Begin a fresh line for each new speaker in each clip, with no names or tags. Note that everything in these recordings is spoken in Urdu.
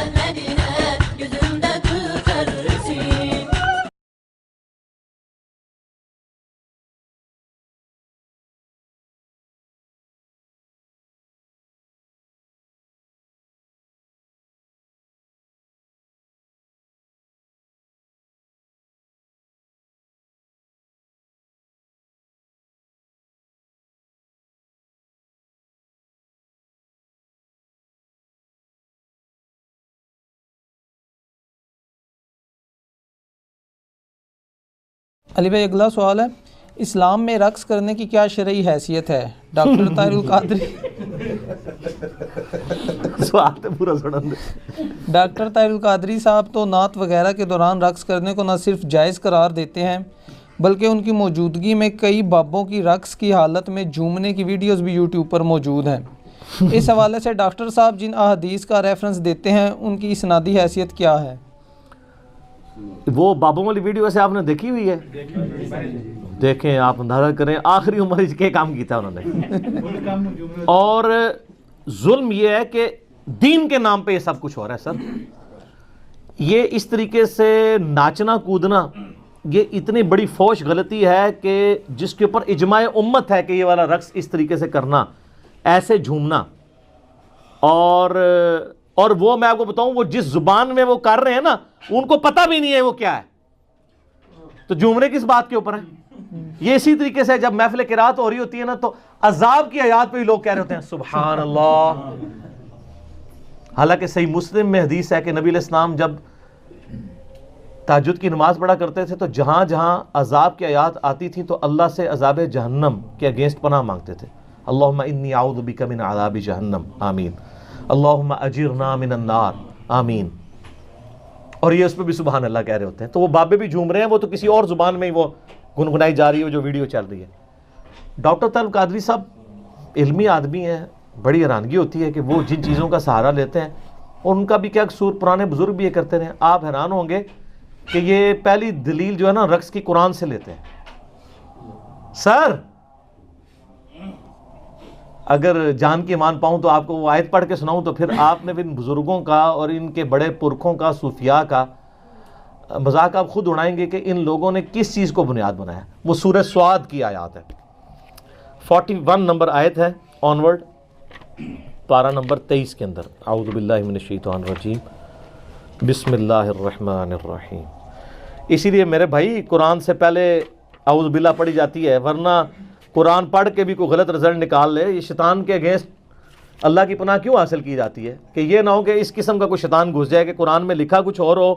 gelmediler, gözümde tutar resim.
علی بھائی اگلا سوال ہے، اسلام میں رقص کرنے کی کیا شرعی حیثیت ہے؟ ڈاکٹر طاہر القادری
سوال تو پورا سنن دے۔
ڈاکٹر طاہر القادری صاحب تو نعت وغیرہ کے دوران رقص کرنے کو نہ صرف جائز قرار دیتے ہیں بلکہ ان کی موجودگی میں کئی بابوں کی رقص کی حالت میں جھومنے کی ویڈیوز بھی یوٹیوب پر موجود ہیں۔ اس حوالے سے ڈاکٹر صاحب جن احادیث کا ریفرنس دیتے ہیں ان کی اسنادی حیثیت کیا ہے؟
وہ بابوں والی ویڈیو سے آپ نے دیکھی ہوئی ہے؟ دیکھیں، آپ اندازہ کریں آخری عمر کے کام کیتا انہوں نے، اور ظلم یہ ہے کہ دین کے نام پہ یہ سب کچھ ہو رہا ہے۔ سر یہ اس طریقے سے ناچنا کودنا یہ اتنی بڑی فوش غلطی ہے کہ جس کے اوپر اجماع امت ہے کہ یہ والا رقص اس طریقے سے کرنا، ایسے جھومنا، اور وہ میں آپ کو بتاؤں وہ جس زبان میں وہ کر رہے ہیں نا ان کو پتہ بھی نہیں ہے وہ کیا ہے، تو جھومنے کس بات کے اوپر ہے؟ یہ اسی طریقے سے جب محفل قرات ہو رہی ہوتی ہے نا تو عذاب کی آیات پہ بھی لوگ کہہ رہے ہوتے ہیں سبحان اللہ، حالانکہ صحیح مسلم میں حدیث ہے کہ نبی علیہ السلام جب تہجد کی نماز پڑھا کرتے تھے تو جہاں جہاں عذاب کی آیات آتی تھیں تو اللہ سے عذاب جہنم کے اگینسٹ پناہ مانگتے تھے۔ اللہم انی اعوذ بک من عذاب جہنم، آمین، اللہم اجرنا من النار، آمین، اور یہ اس پہ بھی سبحان اللہ کہہ رہے ہوتے ہیں۔ تو وہ بابے بھی جھوم رہے ہیں، وہ تو کسی اور زبان میں ہی وہ گنگنائی جا رہی ہے جو ویڈیو چل رہی ہے۔ ڈاکٹر طاہر القادری صاحب علمی آدمی ہیں، بڑی حیرانگی ہوتی ہے کہ وہ جن چیزوں کا سہارا لیتے ہیں، اور ان کا بھی کیا قصور، پرانے بزرگ بھی یہ کرتے رہے ہیں۔ آپ حیران ہوں گے کہ یہ پہلی دلیل جو ہے نا رقص کی قرآن سے لیتے ہیں۔ سر اگر جان کی مان پاؤں تو آپ کو وہ آیت پڑھ کے سناؤں تو پھر آپ نے ان بزرگوں کا اور ان کے بڑے پرکھوں کا، صوفیاء کا مذاق آپ خود اڑائیں گے کہ ان لوگوں نے کس چیز کو بنیاد بنایا۔ وہ سورہ سعد کی آیات ہے، 41 نمبر آیت ہے آنورڈ، پارہ نمبر 23 کے اندر، اعوذ باللہ من الشیطان الرجیم، بسم اللہ الرحمن الرحیم۔ اسی لیے میرے بھائی قرآن سے پہلے اعوذ باللہ پڑھی جاتی ہے، ورنہ قرآن پڑھ کے بھی کوئی غلط رزلٹ نکال لے، یہ شیطان کے اگینسٹ اللہ کی پناہ کیوں حاصل کی جاتی ہے کہ یہ نہ ہو کہ اس قسم کا کوئی شیطان گھس جائے کہ قرآن میں لکھا کچھ اور ہو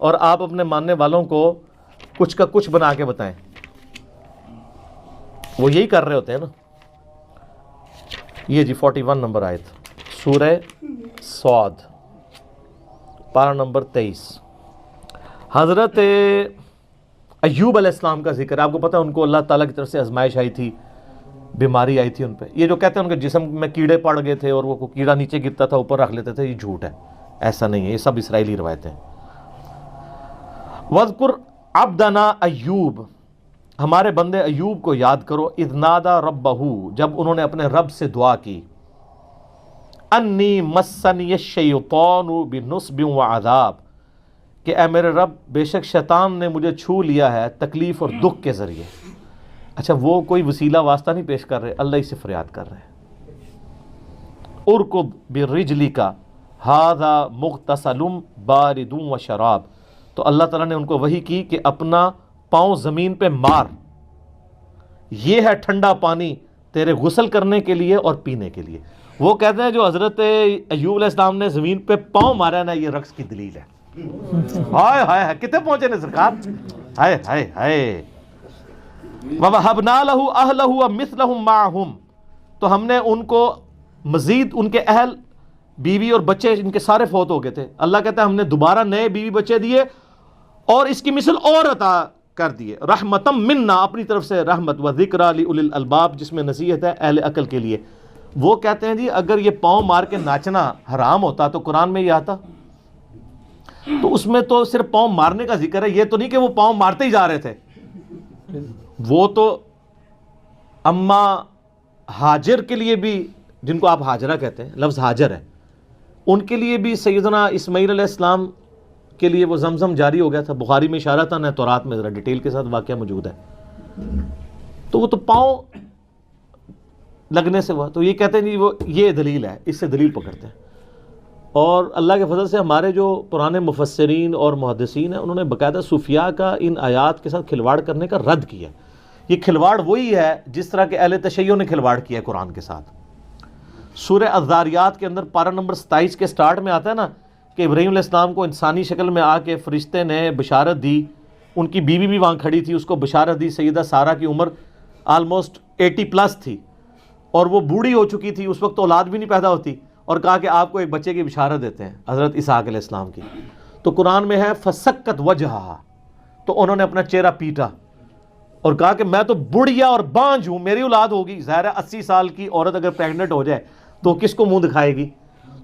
اور آپ اپنے ماننے والوں کو کچھ کا کچھ بنا کے بتائیں۔ وہ یہی کر رہے ہوتے ہیں نا۔ یہ جی 41 نمبر آیت سورہ صاد، پارہ نمبر 23۔ حضرت ایوب علیہ السلام کا ذکر ہے۔ آپ کو پتہ ہے ان کو اللہ تعالیٰ کی طرف سے آزمائش آئی تھی، بیماری آئی تھی ان پہ۔ یہ جو کہتے ہیں ان کے جسم میں کیڑے پڑ گئے تھے اور وہ کیڑا نیچے گرتا تھا اوپر رکھ لیتے تھے، یہ جھوٹ ہے، ایسا نہیں ہے، یہ سب اسرائیلی روایتیں ہیں۔ وَاذْكُرْ عَبْدَنَا ایوب، ہمارے بندے ایوب کو یاد کرو، اذ نادا ربہ، جب انہوں نے اپنے رب سے دعا کی، انی مسنی الشیطان بنصب وعذاب، کہ اے میرے رب بے شک شیطان نے مجھے چھو لیا ہے تکلیف اور دکھ کے ذریعے۔ اچھا وہ کوئی وسیلہ واسطہ نہیں پیش کر رہے، اللہ ہی سے فریاد کر رہے ہیں۔ ارکض برجلک ھذا مغتسل بارد وشراب، تو اللہ تعالیٰ نے ان کو وحی کی کہ اپنا پاؤں زمین پہ مار، یہ ہے ٹھنڈا پانی تیرے غسل کرنے کے لیے اور پینے کے لیے۔ وہ کہتے ہیں جو حضرت ایوب علیہ السلام نے زمین پہ پاؤں مارا نا، یہ رقص کی دلیل ہے۔ ہائے ہائے ہائے، کتنے پہنچے نے سرکار، ہائے ہائے ہائے۔ وَوَهَبْنَا لَهُ أَهْلَهُ وَمِثْلَهُمْ مَعَهُمْ، تو ہم نے ان کو مزید ان کے اہل، بیوی اور بچے ان کے سارے فوت ہو گئے تھے، اللہ کہتا ہے ہم نے دوبارہ نئے بیوی بچے دیے اور اس کی مثل اور عطا کر دیے، رحمتم منا، اپنی طرف سے رحمت، وذکریٰ لأولی الالباب، جس میں نصیحت ہے اہل عقل کے لیے۔ وہ کہتے ہیں جی اگر یہ پاؤں مار کے ناچنا حرام ہوتا تو قرآن میں یہ آتا، تو اس میں تو صرف پاؤں مارنے کا ذکر ہے، یہ تو نہیں کہ وہ پاؤں مارتے ہی جا رہے تھے۔ وہ تو اما ہاجر کے لیے بھی، جن کو آپ ہاجرہ کہتے ہیں، لفظ ہاجر ہے، ان کے لیے بھی سیدنا اسماعیل علیہ السلام کے لیے وہ زمزم جاری ہو گیا تھا. بخاری میں اشارہ تھا, نہ تورات میں ذرا ڈیٹیل کے ساتھ واقعہ موجود ہے. تو وہ تو پاؤں لگنے سے ہوا. تو یہ کہتے ہیں جی وہ یہ دلیل ہے, اس سے دلیل پکڑتے ہیں. اور اللہ کے فضل سے ہمارے جو پرانے مفسرین اور محدثین ہیں, انہوں نے باقاعدہ صوفیاء کا ان آیات کے ساتھ کھلواڑ کرنے کا رد کیا. یہ کھلواڑ وہی ہے جس طرح کہ اہل تشیع نے کھلواڑ کیا ہے قرآن کے ساتھ. سورہ الذاریات کے اندر پارہ نمبر 27 کے سٹارٹ میں آتا ہے نا کہ ابراہیم علیہ السلام کو انسانی شکل میں آ کے فرشتے نے بشارت دی. ان کی بیوی بھی وہاں کھڑی تھی, اس کو بشارت دی. سیدہ سارہ کی عمر آلموسٹ 80+ تھی اور وہ بوڑھی ہو چکی تھی, اس وقت اولاد بھی نہیں پیدا ہوتی, اور کہا کہ آپ کو ایک بچے کی بشارت دیتے ہیں, حضرت اسحاق علیہ السلام کی. تو قرآن میں ہے فسکت وجہہا, تو انہوں نے اپنا چہرہ پیٹا اور کہا کہ میں تو بڑھیا اور بانجھ ہوں, میری اولاد ہوگی. ظاہر ہے 80 سال کی عورت اگر پریگننٹ ہو جائے تو کس کو منہ دکھائے گی.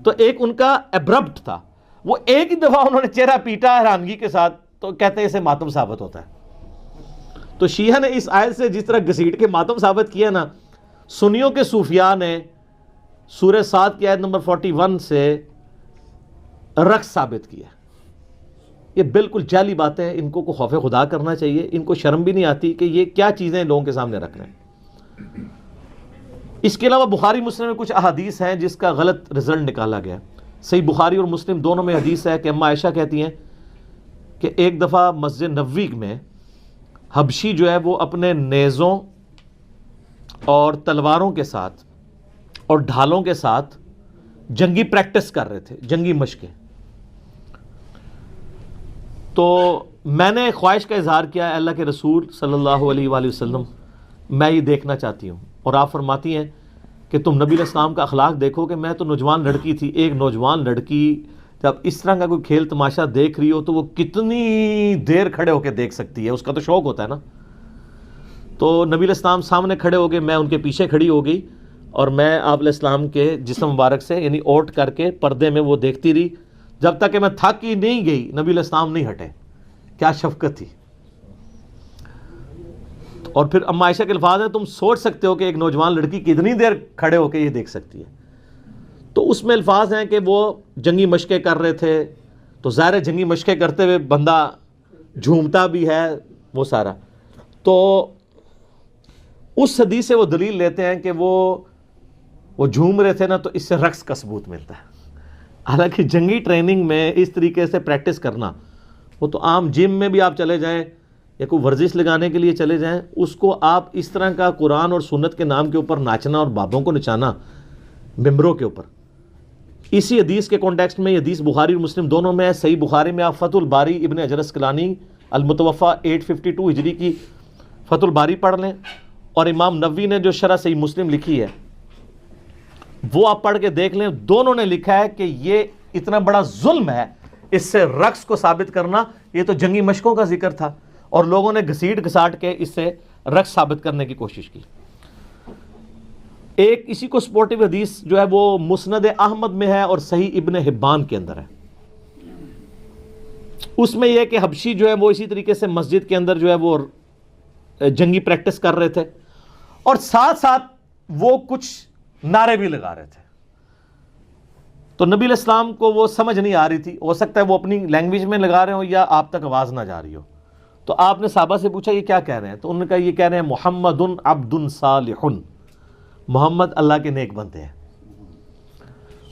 تو ایک ان کا ایبرپٹ تھا, وہ ایک ہی دفعہ انہوں نے چہرہ پیٹا حیرانگی کے ساتھ, تو کہتے ہیں اسے ماتم ثابت ہوتا ہے. تو شیعہ نے اس آیت سے جس طرح گھسیٹ کے ماتم ثابت کیا نا, سنیوں کے صوفیاء نے سورہ 7 کی آیت نمبر 41 سے رقص ثابت کیا. یہ بالکل جعلی باتیں ہیں, ان کو خوف خدا کرنا چاہیے. ان کو شرم بھی نہیں آتی کہ یہ کیا چیزیں لوگوں کے سامنے رکھ رہے ہیں. اس کے علاوہ بخاری مسلم میں کچھ احادیث ہیں جس کا غلط رزلٹ نکالا گیا. صحیح بخاری اور مسلم دونوں میں حدیث ہے کہ اماں عائشہ کہتی ہیں کہ ایک دفعہ مسجد نبوی میں حبشی جو ہے وہ اپنے نیزوں اور تلواروں کے ساتھ اور ڈھالوں کے ساتھ جنگی پریکٹس کر رہے تھے, جنگی مشقیں. تو میں نے خواہش کا اظہار کیا ہے اللہ کے رسول صلی اللہ علیہ وآلہ وسلم, میں یہ دیکھنا چاہتی ہوں. اور آپ فرماتی ہیں کہ تم نبی علیہ السلام کا اخلاق دیکھو کہ میں تو نوجوان لڑکی تھی. ایک نوجوان لڑکی جب اس طرح کا کوئی کھیل تماشا دیکھ رہی ہو تو وہ کتنی دیر کھڑے ہو کے دیکھ سکتی ہے, اس کا تو شوق ہوتا ہے نا. تو نبی علیہ السلام سامنے کھڑے ہو گئے, میں ان کے پیچھے کھڑی ہو گئی, اور میں آپ علیہ السلام کے جسم مبارک سے یعنی اوٹ کر کے پردے میں وہ دیکھتی رہی جب تک کہ میں تھک ہی نہیں گئی. نبی علیہ السلام نہیں ہٹے. کیا شفقت تھی. اور پھر اماں عائشہ کے الفاظ ہیں, تم سوچ سکتے ہو کہ ایک نوجوان لڑکی کتنی دیر کھڑے ہو کے یہ دیکھ سکتی ہے. تو اس میں الفاظ ہیں کہ وہ جنگی مشقیں کر رہے تھے. تو ظاہر جنگی مشقیں کرتے ہوئے بندہ جھومتا بھی ہے وہ سارا. تو اس حدیث سے وہ دلیل لیتے ہیں کہ وہ جھوم رہے تھے نا, تو اس سے رقص کا ثبوت ملتا ہے. حالانکہ جنگی ٹریننگ میں اس طریقے سے پریکٹس کرنا, وہ تو عام جم میں بھی آپ چلے جائیں یا کوئی ورزش لگانے کے لیے چلے جائیں, اس کو آپ اس طرح کا قرآن اور سنت کے نام کے اوپر ناچنا اور بابوں کو نچانا ممبروں کے اوپر. اسی حدیث کے کانٹیکسٹ میں یہ حدیث بخاری اور مسلم دونوں میں ہے. صحیح بخاری میں آپ فتح الباری ابن حجر اسقلانی المتوفا 852 ہجری کی فتح الباری پڑھ لیں, اور امام نووی نے جو شرح صحیح مسلم لکھی ہے وہ آپ پڑھ کے دیکھ لیں. دونوں نے لکھا ہے کہ یہ اتنا بڑا ظلم ہے اس سے رقص کو ثابت کرنا. یہ تو جنگی مشقوں کا ذکر تھا اور لوگوں نے گھسیٹ گھساٹ کے اس سے رقص ثابت کرنے کی کوشش کی. ایک اسی کو سپورٹیو حدیث جو ہے وہ مسند احمد میں ہے اور صحیح ابن حبان کے اندر ہے. اس میں یہ کہ حبشی جو ہے وہ اسی طریقے سے مسجد کے اندر جو ہے وہ جنگی پریکٹس کر رہے تھے, اور ساتھ ساتھ وہ کچھ نعرے بھی لگا رہے تھے. تو نبی علیہ السلام کو وہ سمجھ نہیں آ رہی تھی. ہو سکتا ہے وہ اپنی لینگویج میں لگا رہے ہوں یا آپ تک آواز نہ جا رہی ہو. تو آپ نے صحابہ سے پوچھا یہ کیا کہہ رہے ہیں, تو انہوں نے کہا یہ کہہ رہے ہیں محمد عبد صالح, محمد اللہ کے نیک بندے ہیں.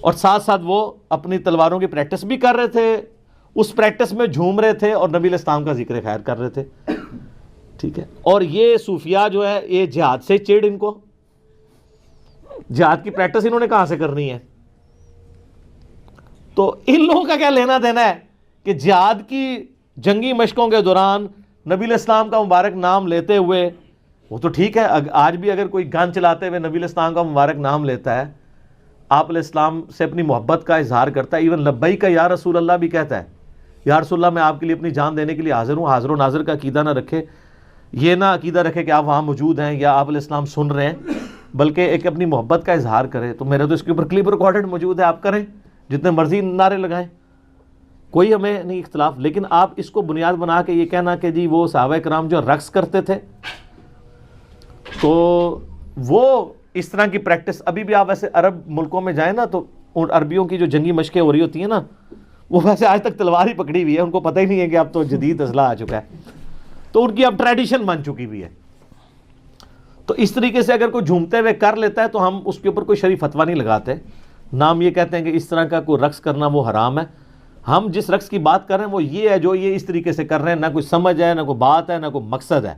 اور ساتھ ساتھ وہ اپنی تلواروں کی پریکٹس بھی کر رہے تھے, اس پریکٹس میں جھوم رہے تھے اور نبی علیہ السلام کا ذکر خیر کر رہے تھے. ٹھیک ہے. اور یہ صوفیاء جو ہے یہ جہاد سے چڑ, ان کو جہاد کی پریکٹس انہوں نے کہاں سے کرنی ہے. تو ان لوگوں کا کیا لینا دینا ہے کہ جہاد کی جنگی مشقوں کے دوران نبی علیہ السلام کا مبارک نام لیتے ہوئے, وہ تو ٹھیک ہے آج بھی اگر کوئی گن چلاتے ہوئے نبی علیہ السلام کا مبارک نام لیتا ہے, آپ علیہ السلام سے اپنی محبت کا اظہار کرتا ہے, ایون لبیک یا رسول اللہ بھی کہتا ہے, یا رسول اللہ میں آپ کے لیے اپنی جان دینے کے لیے حاضر ہوں. حاضر و ناظر کا عقیدہ نہ رکھے, یہ نہ عقیدہ رکھے کہ آپ وہاں موجود ہیں یا آپ علیہ السلام سن رہے ہیں, بلکہ ایک اپنی محبت کا اظہار کرے. تو میرے تو اس کے اوپر کلپ ریکارڈڈ موجود ہے, آپ کریں جتنے مرضی نعرے لگائیں, کوئی ہمیں نہیں اختلاف. لیکن آپ اس کو بنیاد بنا کے یہ کہنا کہ جی وہ صحابہ کرام جو رقص کرتے تھے تو وہ اس طرح کی پریکٹس, ابھی بھی آپ ایسے عرب ملکوں میں جائیں نا تو ان عربیوں کی جو جنگی مشقیں ہو رہی ہوتی ہیں نا، وہ ویسے آج تک تلوار ہی پکڑی ہوئی ہے، ان کو پتہ ہی نہیں ہے کہ اب تو جدید اسلحہ آ چکا ہے، تو ان کی اب ٹریڈیشن بن چکی ہوئی ہے. تو اس طریقے سے اگر کوئی جھومتے ہوئے کر لیتا ہے تو ہم اس کے اوپر کوئی شرعی فتویٰ نہیں لگاتے. نام یہ کہتے ہیں کہ اس طرح کا کوئی رقص کرنا وہ حرام ہے. ہم جس رقص کی بات کر رہے ہیں وہ یہ ہے جو یہ اس طریقے سے کر رہے ہیں، نہ کوئی سمجھ ہے، نہ کوئی بات ہے، نہ کوئی مقصد ہے.